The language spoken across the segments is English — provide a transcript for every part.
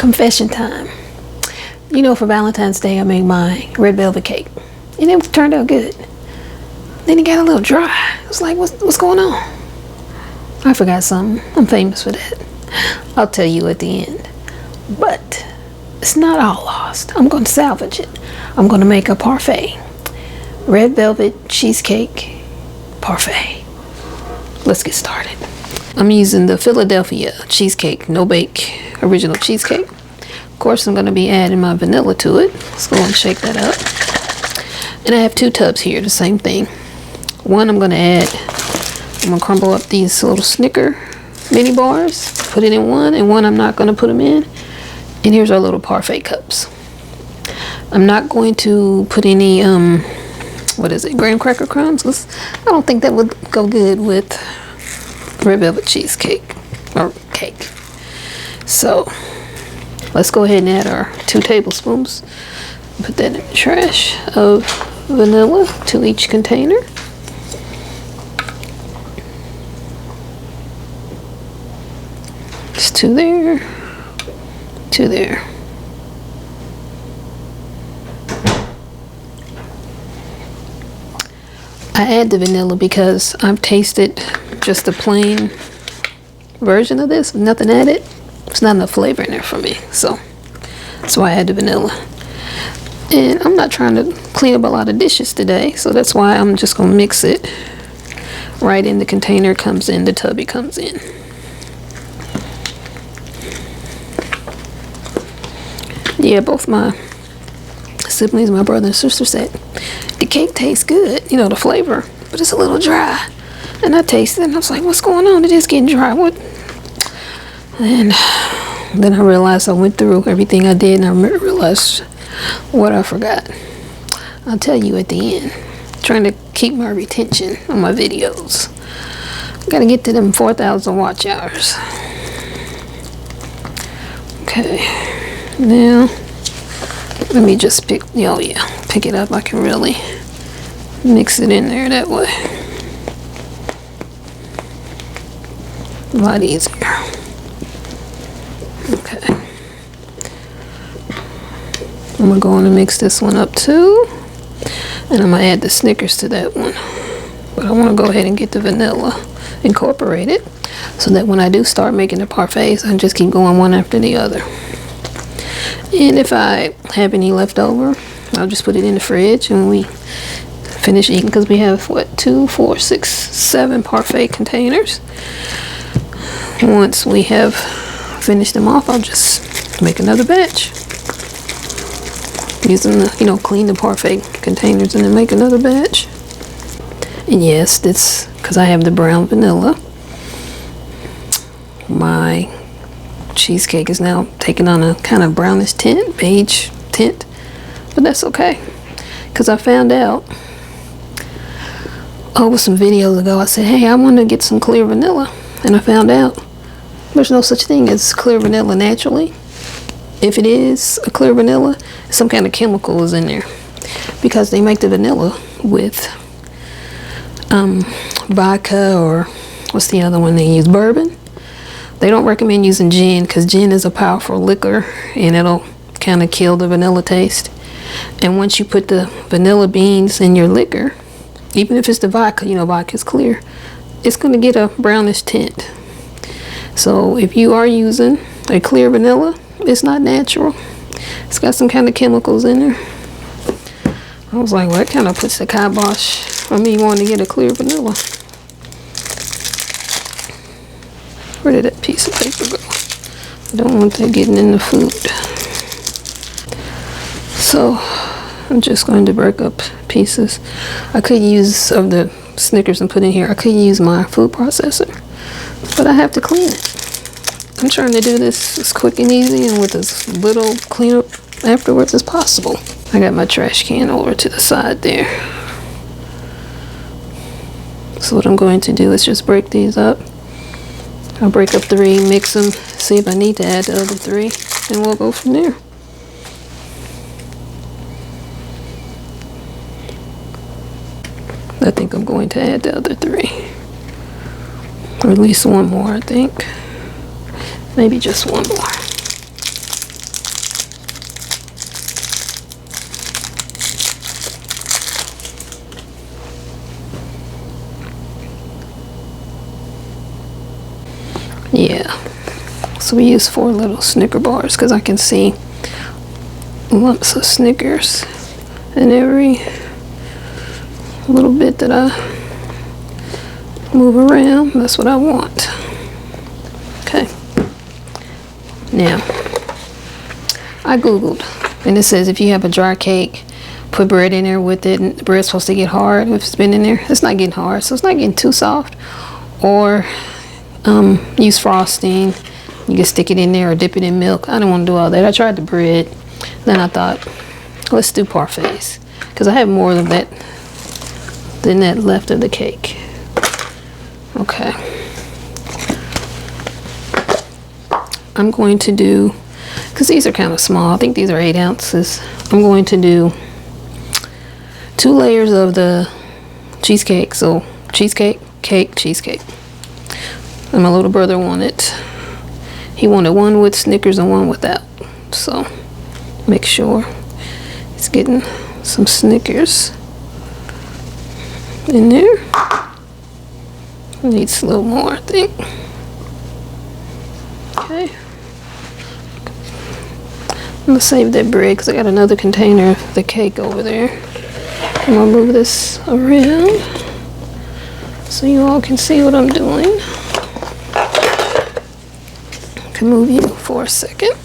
Confession time. You know, for Valentine's Day, I made my red velvet cake, and it turned out good. Then it got a little dry. I was like, what's going on? I forgot something. I'm famous for that. I'll tell you at the end. But it's not all lost. I'm going to salvage it. I'm going to make a parfait. Red Velvet Cheesecake Parfait. Let's get started. I'm using the Philadelphia cheesecake, no bake, original cheesecake. Of course, I'm going to be adding my vanilla to it. Let's go and shake that up. And I have 2 tubs here, the same thing. One I'm going to crumble up these little Snicker mini bars, put it in one, and one I'm not going to put them in. And here's our little parfait cups. I'm not going to put any, graham cracker crumbs. I don't think that would go good with red velvet cheesecake or cake. So let's go ahead and add our 2 tablespoons. Put that in the trash of vanilla to each container. Just 2 there, 2 there. I add the vanilla because I've tasted just a plain version of this, nothing added. There's not enough flavor in there for me, so that's why I add the vanilla. And I'm not trying to clean up a lot of dishes today, so that's why I'm just gonna mix it right in the container it comes in, the tub it comes in. Yeah, both my siblings, my brother and sister said the cake tastes good, you know, the flavor, but it's a little dry. And I tasted it and I was like, what's going on? It is getting dry. What? And then I realized I went through everything I did and I realized what I forgot. I'll tell you at the end. Trying to keep my retention on my videos. Gotta get to them 4,000 watch hours. Okay. Now, let me just pick it up. I can really mix it in there that way. A lot easier. Okay. I'm gonna go on and mix this one up too. And I'm gonna add the Snickers to that one. But I wanna go ahead and get the vanilla incorporated so that when I do start making the parfaits, I just keep going one after the other. And if I have any left over, I'll just put it in the fridge and when we finish eating, because we have 2, 4, 6, 7 parfait containers. Once we have finished them off, I'll just make another batch. Using the, clean the parfait containers and then make another batch. And yes, this, because I have the brown vanilla, my cheesecake is now taking on a kind of brownish tint, beige tint, but that's okay. Because I found out over some videos ago, I said, hey, I want to get some clear vanilla. And I found out there's no such thing as clear vanilla naturally. If it is a clear vanilla, some kind of chemical is in there. Because they make the vanilla with vodka, or what's the other one they use? Bourbon. They don't recommend using gin because gin is a powerful liquor and it'll kind of kill the vanilla taste. And once you put the vanilla beans in your liquor, even if it's the vodka, vodka's clear, it's going to get a brownish tint. So if you are using a clear vanilla, it's not natural. It's got some kind of chemicals in there. I was like, well, that kind of puts the kibosh for me wanting to get a clear vanilla. Where did that piece of paper go? I don't want that getting in the food. So I'm just going to break up pieces. I could use of the Snickers and put in here. I could use my food processor, but I have to clean it. I'm trying to do this as quick and easy and with as little cleanup afterwards as possible. I got my trash can over to the side there. So what I'm going to do is just break these up. I'll break up 3, mix them, see if I need to add the other 3, and we'll go from there. I think I'm going to add the other 3. Or at least one more, I think. Maybe just one more. Yeah. So we use 4 little Snicker bars because I can see lumps of Snickers in every little bit that I move around. That's what I want. Okay. Now, I googled, and it says if you have a dry cake, put bread in there with it, and the bread's supposed to get hard if it's been in there. It's not getting hard, so it's not getting too soft. Or use frosting. You can stick it in there or dip it in milk. I don't want to do all that. I tried the bread. Then I thought, let's do parfaits, because I have more of that than that left of the cake. Okay. I'm going to do, because these are kind of small. I think these are 8 ounces. I'm going to do 2 layers of the cheesecake. So cheesecake, cake, cheesecake. And my little brother wanted, he wanted one with Snickers and one without. So make sure he's getting some Snickers in there. Needs a little more, I think. Okay. I'm gonna save that bread because I got another container of the cake over there. I'm gonna move this around so you all can see what I'm doing. I can move you for a second.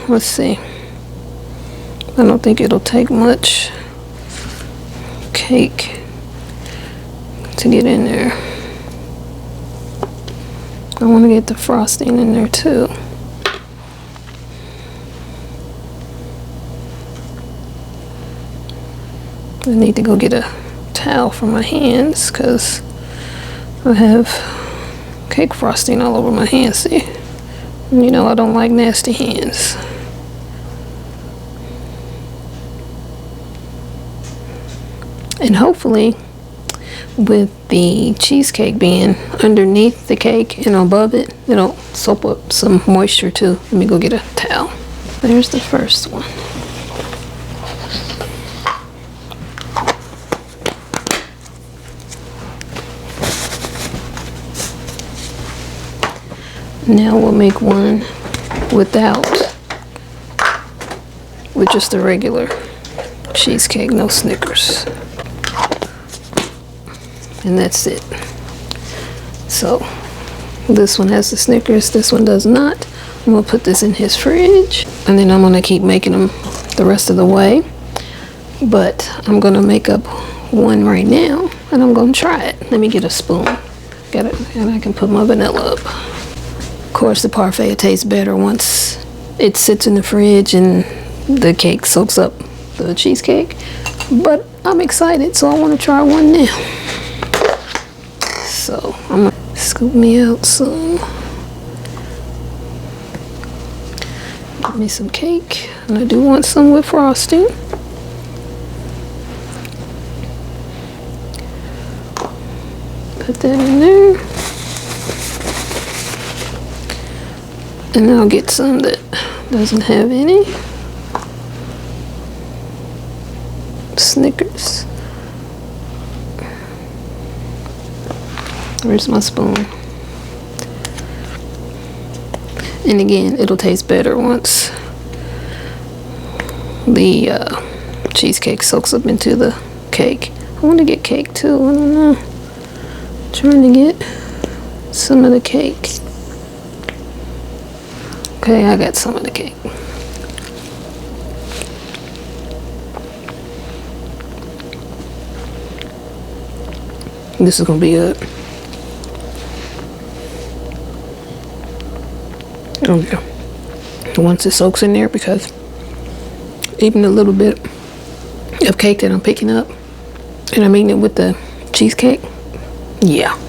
Let's see. I don't think it'll take much cake to get in there. I want to get the frosting in there too. I need to go get a towel for my hands because I have cake frosting all over my hands. See? You know I don't like nasty hands. And hopefully with the cheesecake being underneath the cake and above it, it'll soak up some moisture too. Let me go get a towel. There's the first one. Now we'll make one without, with just a regular cheesecake, no Snickers. And that's it. So this one has the Snickers, this one does not. I'm gonna put this in his fridge, and then I'm gonna keep making them the rest of the way. But I'm gonna make up one right now, and I'm gonna try it. Let me get a spoon. Got it, and I can put my vanilla up. Of course, the parfait tastes better once it sits in the fridge and the cake soaks up the cheesecake. But I'm excited, so I want to try one now. So I'm gonna scoop me out some. Get me some cake, and I do want some with frosting. Put that in there. And then I'll get some that doesn't have any Snickers. Where's my spoon? And again, it'll taste better once the cheesecake soaks up into the cake. I want to get cake too. I don't know. Trying to get some of the cake. Okay, I got some of the cake. This is gonna be good. Oh yeah. Once it soaks in there, because even a little bit of cake that I'm picking up and I'm eating it with the cheesecake, yeah.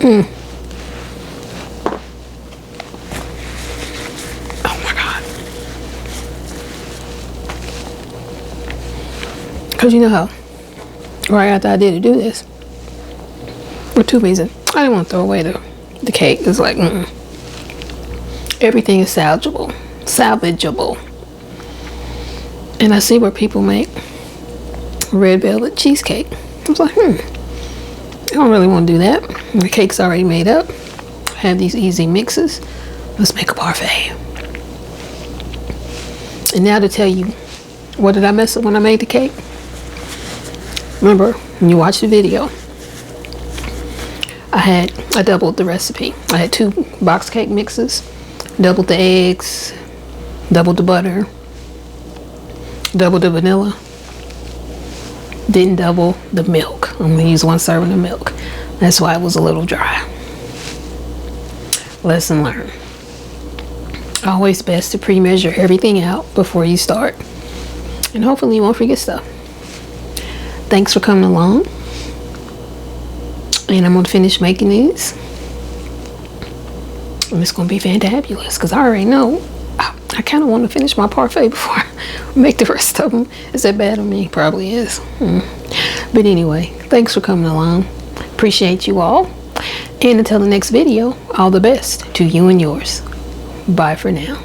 Oh my God. Because you know how right after I did do this, for 2 reasons. I didn't want to throw away the cake. It's like, everything is salvageable. And I see where people make red velvet cheesecake. I was like, I don't really want to do that. The cake's already made up. I have these easy mixes. Let's make a parfait. And now to tell you, what did I mess up when I made the cake? Remember, when you watch the video, I doubled the recipe. I had 2 box cake mixes, doubled the eggs, doubled the butter, doubled the vanilla. Didn't double the milk. I'm gonna use 1 serving of milk. That's why it was a little dry. Lesson learned. Always best to pre-measure everything out before you start. And hopefully you won't forget stuff. Thanks for coming along. And I'm gonna finish making these. And it's gonna be fantabulous because I already know I kind of want to finish my parfait before I make the rest of them. Is that bad on me? Probably is. But anyway, thanks for coming along. Appreciate you all. And until the next video, all the best to you and yours. Bye for now.